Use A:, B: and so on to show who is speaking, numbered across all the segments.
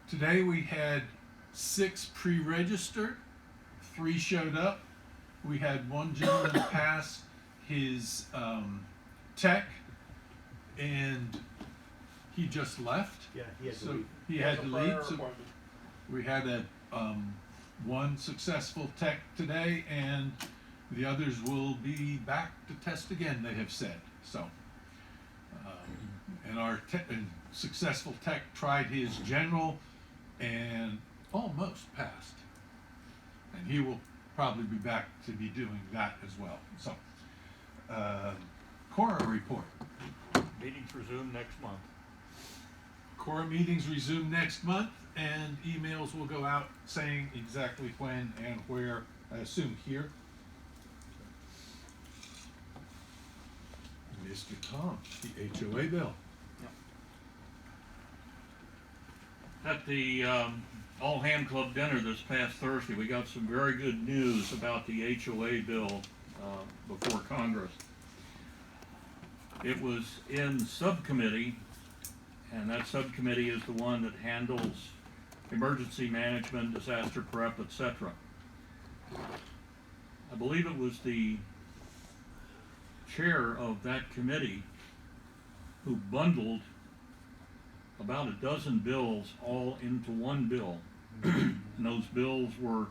A: Today we had 6 pre-registered, 3 showed up. We had one gentleman pass his tech, and he just left.
B: Yeah, he had to
A: So
B: leave.
A: he had to leave. So we had a one successful tech today, and the others will be back to test again, they have said. So, and our successful tech tried his general and almost passed. And he will probably be back to be doing that as well. So, CORA report.
C: Meetings resume next month.
A: CORA meetings resume next month, and emails will go out saying exactly when and where, I assume here. Mr. Tom, the HOA bill.
C: At the All Ham Club dinner this past Thursday, we got some very good news about the HOA bill before Congress. It was in subcommittee, and that subcommittee is the one that handles emergency management, disaster prep, etc. I believe it was the chair of that committee who bundled about a dozen bills all into one bill. And those bills were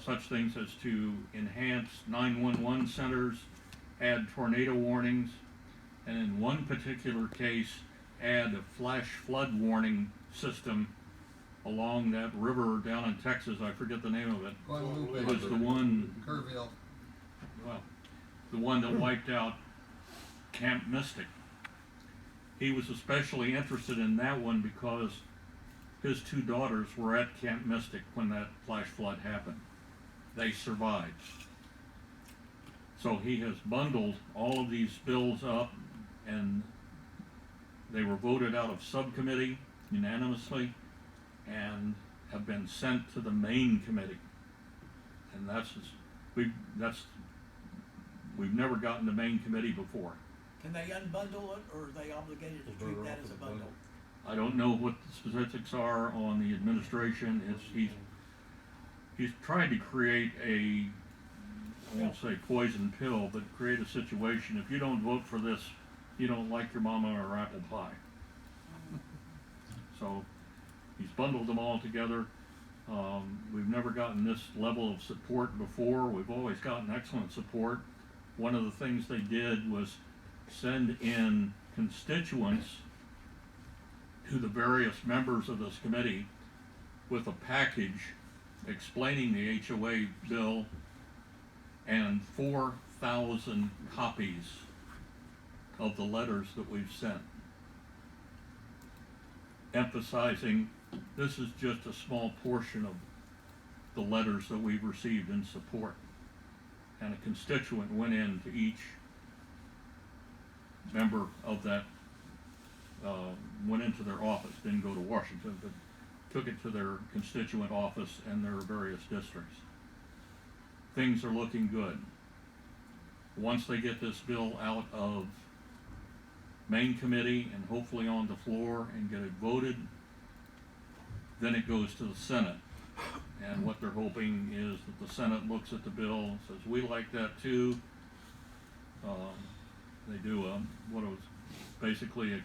C: such things as to enhance 911 centers, add tornado warnings, and in one particular case, add a flash flood warning system along that river down in Texas. I forget the name of it. It was the one,
D: Kerrville.
C: well, the one that wiped out Camp Mystic. He was especially interested in that one because his 2 daughters were at Camp Mystic when that flash flood happened. They survived. So he has bundled all of these bills up, and they were voted out of subcommittee unanimously and have been sent to the main committee. And we've never gotten to main committee before.
E: Can they unbundle it, or are they obligated to treat that as a bundle?
C: I don't know what the specifics are on the administration. He's tried to create I won't say poison pill, but create a situation. If you don't vote for this, you don't like your mama or apple pie. So he's bundled them all together. We've never gotten this level of support before. We've always gotten excellent support. One of the things they did was send in constituents to the various members of this committee with a package explaining the HOA bill and 4,000 copies of the letters that we've sent, emphasizing this is just a small portion of the letters that we've received in support. And a constituent went into each member of that, went into their office, didn't go to Washington, but took it to their constituent office and their various districts. Things are looking good. Once they get this bill out of main committee and hopefully on the floor and get it voted, then it goes to the Senate. And what they're hoping is that the Senate looks at the bill and says, we like that too. They do what was basically a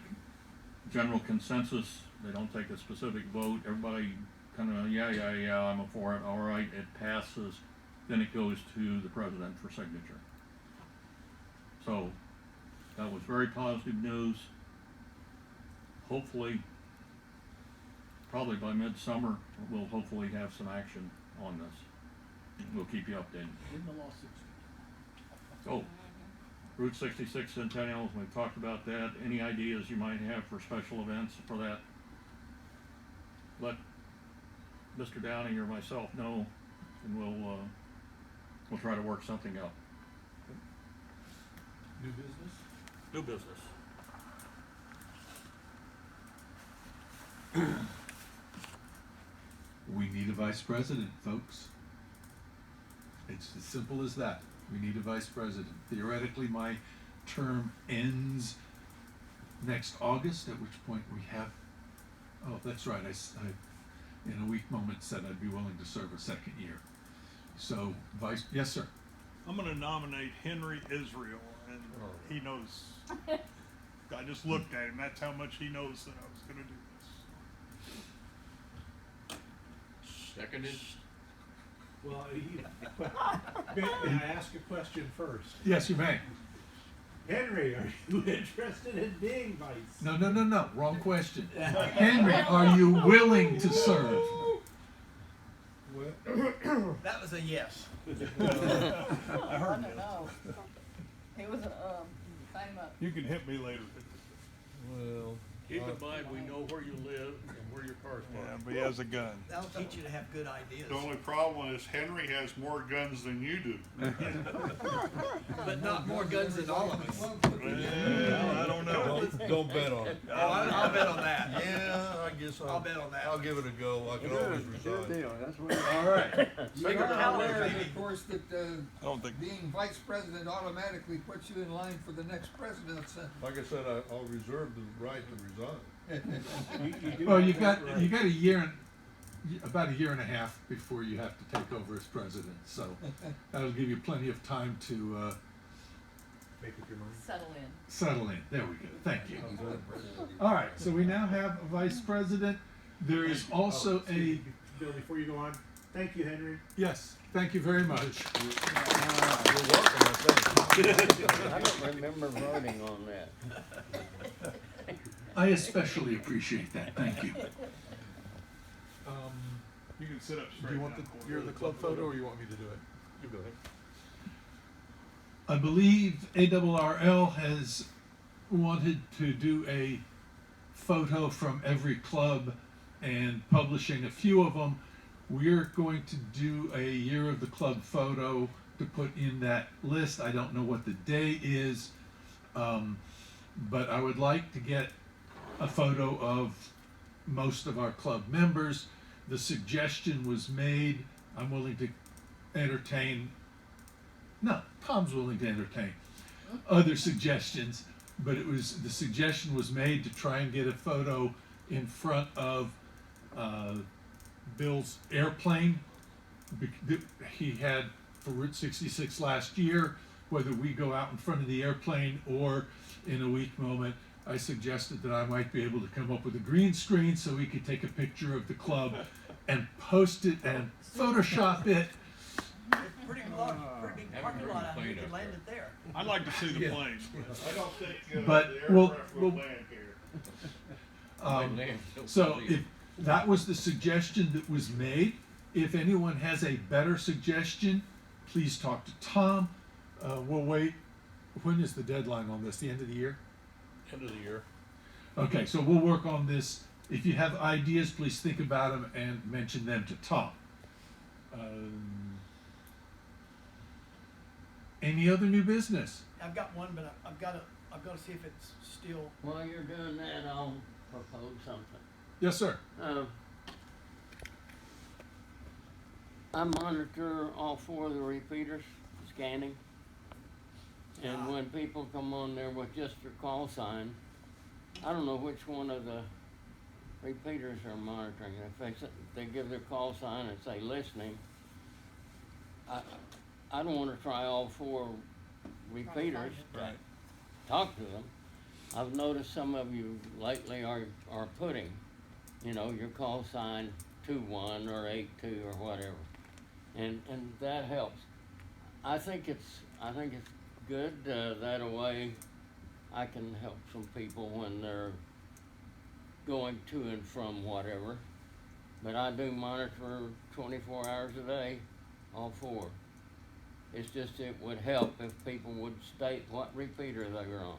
C: general consensus. They don't take a specific vote. Everybody kind of, yeah, I'm for it. All right, it passes. Then it goes to the president for signature. So that was very positive news. Hopefully, probably by midsummer, we'll hopefully have some action on this. We'll keep you updated.
E: In the lawsuits.
C: Oh, Route 66 Centennials, we've talked about that. Any ideas you might have for special events for that? Let Mr. Downing or myself know, and we'll try to work something out.
A: New business?
C: New business.
A: We need a vice president, folks. It's as simple as that. We need a vice president. Theoretically, my term ends next August, at which point we have Oh, that's right, I, in a weak moment, said I'd be willing to serve a second year. So, yes, sir.
B: I'm gonna nominate Henry Israel, and he knows. I just looked at him, that's how much he knows that I was gonna do this.
C: Seconded.
D: Well, may I ask a question first?
A: Yes, you may.
D: Henry, are you interested in being vice?
A: No, wrong question. Henry, are you willing to serve?
E: That was a yes.
B: I
F: I
B: heard
F: don't
B: that.
F: know. He was, sign him up.
B: You can hit me later.
G: Well,
C: Keep in mind, we know where you live and where your car's
B: Yeah,
C: parked.
B: but he has a gun.
E: That'll teach you to have good ideas.
H: The only problem is Henry has more guns than you do.
E: But not more guns than all of us.
B: Well, I don't know.
G: don't bet on it.
E: Oh, I'll bet on that.
G: Yeah, I guess
E: I'll bet on that.
G: I'll give it a go. I can always resign.
A: All right.
I: You are
E: How
I: aware,
E: old, baby?
I: of course, that
B: I don't think.
I: being vice president automatically puts you in line for the next presidency.
G: Like I said, I'll reserve the right to resign.
A: Well, you've got a year about a year and a half before you have to take over as president, so that'll give you plenty of time to
D: Make up your mind.
F: Settle in.
A: settle in. There we go. Thank you. All right, so we now have a vice president. There is also a
D: Bill, before you go on, thank you, Henry.
A: yes. Thank you very much.
G: You're welcome, I think.
J: I don't remember voting on that.
A: I especially appreciate that. Thank you.
B: You can sit up straight.
G: Do you want
B: now.
G: you're the club photo, or you want me to do it? You go ahead.
A: I believe ARRL has wanted to do a photo from every club and publishing a few of them. We're going to do a year of the club photo to put in that list. I don't know what the day is, but I would like to get a photo of most of our club members. The suggestion was made, I'm willing to entertain, no, Tom's willing to entertain other suggestions, but the suggestion was made to try and get a photo in front of Bill's airplane he had for Route 66 last year. Whether we go out in front of the airplane or in a weak moment, I suggested that I might be able to come up with a green screen so we could take a picture of the club and post it and Photoshop it.
E: Pretty big parking lot out here, you could land it there.
B: I'd like to see the plane.
H: I don't think
A: But
H: the aircraft will
A: we'll-
H: land here.
A: So if that was the suggestion that was made, if anyone has a better suggestion, please talk to Tom. We'll wait. When is the deadline on this? The end of the year?
G: End of the year.
A: Okay, so we'll work on this. If you have ideas, please think about them and mention them to Tom. Any other new business?
E: I've got one, but I've got to see if it's still.
J: While you're doing that, I'll propose something.
A: Yes, sir.
J: I monitor all 4 of the repeaters, scanning. And when people come on there with just their call sign, I don't know which one of the repeaters are monitoring. If they give their call sign and say listening, I don't want to try all 4 repeaters to talk to them. I've noticed some of you lately are putting, your call sign 2-1 or 8-2 or whatever, and that helps. I think it's good that a way I can help some people when they're going to and from whatever. But I do monitor 24 hours a day, all 4. It's just it would help if people would state what repeater they were on.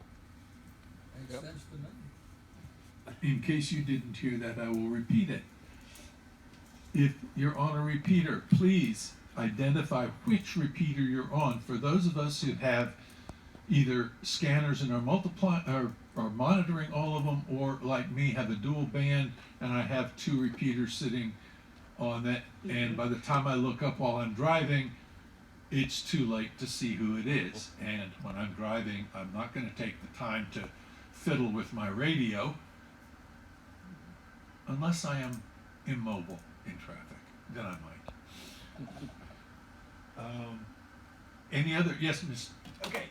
I: Makes sense to me.
A: In case you didn't hear that, I will repeat it. If you're on a repeater, please identify which repeater you're on. For those of us who have either scanners and are monitoring all of them, or like me, have a dual band and I have 2 repeaters sitting on that, and by the time I look up while I'm driving, it's too late to see who it is. And when I'm driving, I'm not going to take the time to fiddle with my radio. unless I am immobile in traffic, then I might. Any other? Yes, Miss.
E: Okay,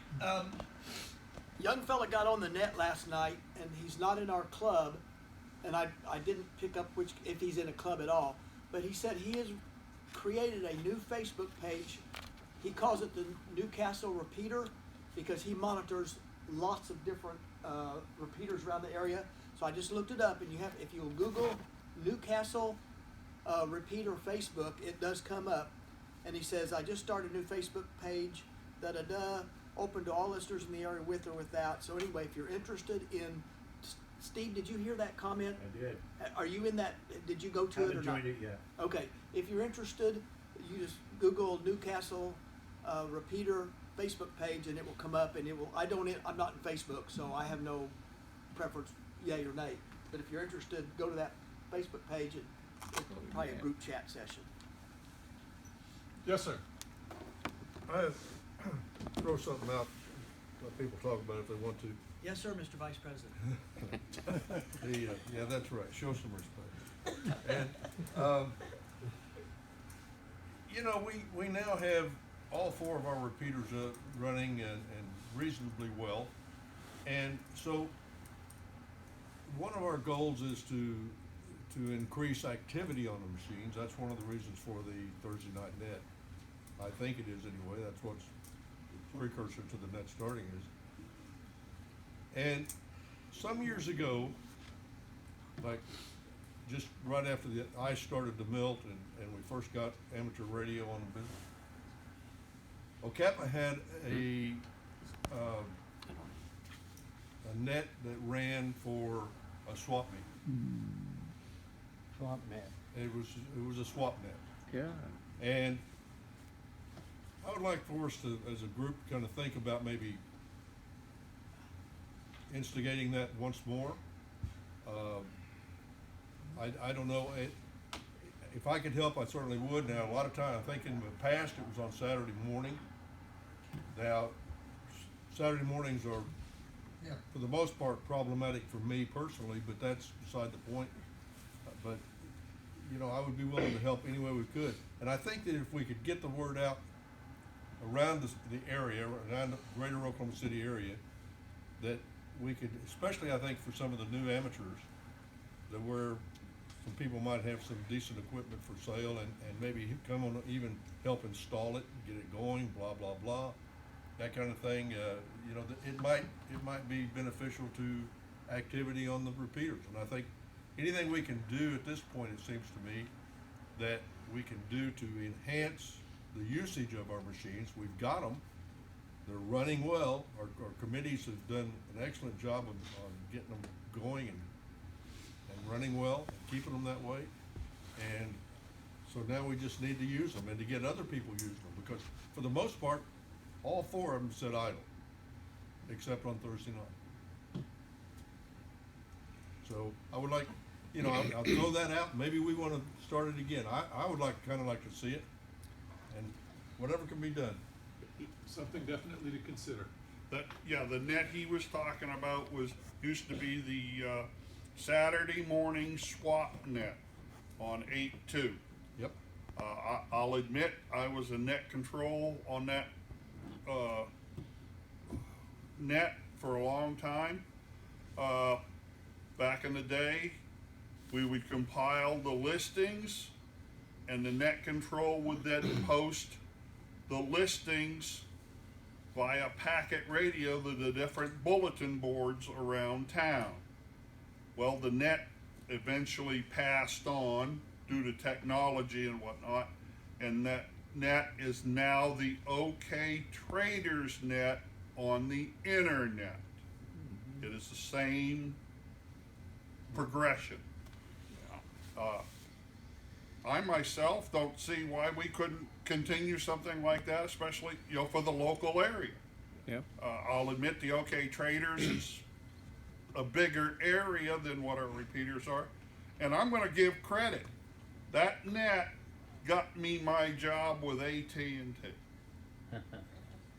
E: young fella got on the net last night, and he's not in our club, and I didn't pick up if he's in a club at all, but he said he has created a new Facebook page. He calls it the Newcastle Repeater because he monitors lots of different repeaters around the area. So I just looked it up, and if you'll Google Newcastle Repeater Facebook, it does come up. And he says, I just started a new Facebook page, open to all listeners in the area with or without. So anyway, if you're interested in, Steve, did you hear that comment?
D: I did.
E: Are you in that? Did you go to it or
D: Haven't
E: not?
D: joined it yet.
E: Okay, if you're interested, you just Google Newcastle Repeater Facebook page, and it will come up. And it will. I'm not in Facebook, so I have no preference, yay or nay. But if you're interested, go to that Facebook page. It's probably a group chat session.
A: Yes, sir.
G: I throw something out, let people talk about it if they want to.
E: Yes, sir, Mr. Vice President.
G: Yeah, that's right, show some respect. And, we now have all 4 of our repeaters running and reasonably well. And so, one of our goals is to increase activity on the machines. That's one of the reasons for the Thursday night net. I think it is anyway. That's what's the precursor to the net starting is. And some years ago, like just right after the ice started to melt and we first got amateur radio on the business, OCAPA had a net that ran for a swap meet.
J: Swap net.
G: It was a swap net.
J: Yeah.
G: And I would like for us to, as a group, kind of think about maybe instigating that once more. I don't know. If I could help, I certainly would. Now, a lot of time, I think in the past it was on Saturday morning. Now, Saturday mornings are,
I: Yeah.
G: for the most part, problematic for me personally, but that's beside the point. But, I would be willing to help any way we could. And I think that if we could get the word out around the area, around the greater Oklahoma City area, that we could, especially I think for some of the new amateurs, that where some people might have some decent equipment for sale and maybe come on, even help install it, get it going, blah, blah, blah, that kind of thing. It might be beneficial to activity on the repeaters. And I think anything we can do at this point, it seems to me, that we can do to enhance the usage of our machines. We've got them. They're running well. Our committees have done an excellent job on getting them going and running well and keeping them that way. And so now we just need to use them and to get other people using them, because for the most part, all 4 of them sit idle, except on Thursday night. So I would like, I'll throw that out. Maybe we want to start it again. I would kind of like to see it, and whatever can be done.
A: Something definitely to consider.
H: The net he was talking about used to be the Saturday morning swap net on 8-2.
G: Yep.
H: I'll admit I was a net control on that net for a long time. Back in the day, we would compile the listings, and the net control would then post the listings via packet radio to the different bulletin boards around town. Well, the net eventually passed on due to technology and whatnot, and that net is now the OK Traders net on the internet. It is the same progression. I myself don't see why we couldn't continue something like that, especially for the local area.
J: Yep.
H: I'll admit the OK Traders is a bigger area than what our repeaters are, and I'm going to give credit. That net got me my job with AT&T.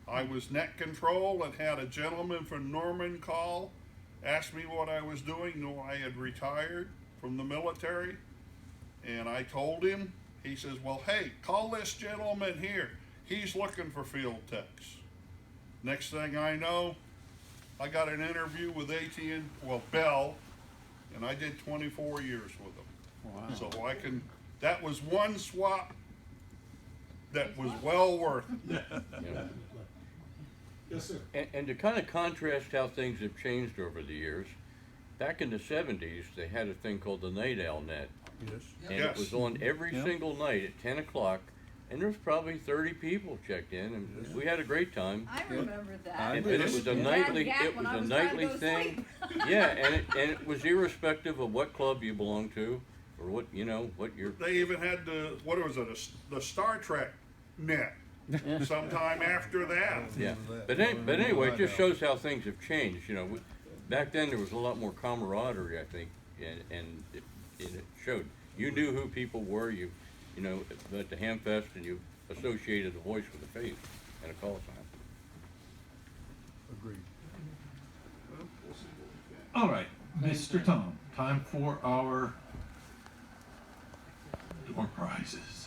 H: I was net control and had a gentleman from Norman call, asked me what I was doing, knew I had retired from the military. And I told him, he says, well, hey, call this gentleman here. He's looking for field techs. Next thing I know, I got an interview with Bell, and I did 24 years with them.
A: Wow.
H: So I can, that was one swap that was well worth it.
J: Yeah.
A: Yes, sir.
C: And to kind of contrast how things have changed over the years, back in the 70s, they had a thing called the Night Owl Net.
G: Yes.
C: And
H: Yes.
C: it was on every single night at 10 o'clock, and there was probably 30 people checked in, and we had a great time.
F: I remember that.
C: And it was a nightly,
F: Had a gap
C: it
F: when
C: was
F: I
C: a
F: was trying to
C: nightly
F: go to
C: thing.
F: sleep.
C: Yeah, and it was irrespective of what club you belonged to, or what, you know, what your,
H: They even had the Star Trek net sometime after that.
C: yeah.
G: that.
C: But anyway, it just shows how things have changed, you know. Back then, there was a lot more camaraderie, I think, and it showed. You knew who people were, you know, at the Hamfest, and you associated the voice with a face and a call sign.
G: Agreed.
A: All right, Mr. Tom, time for our door prizes.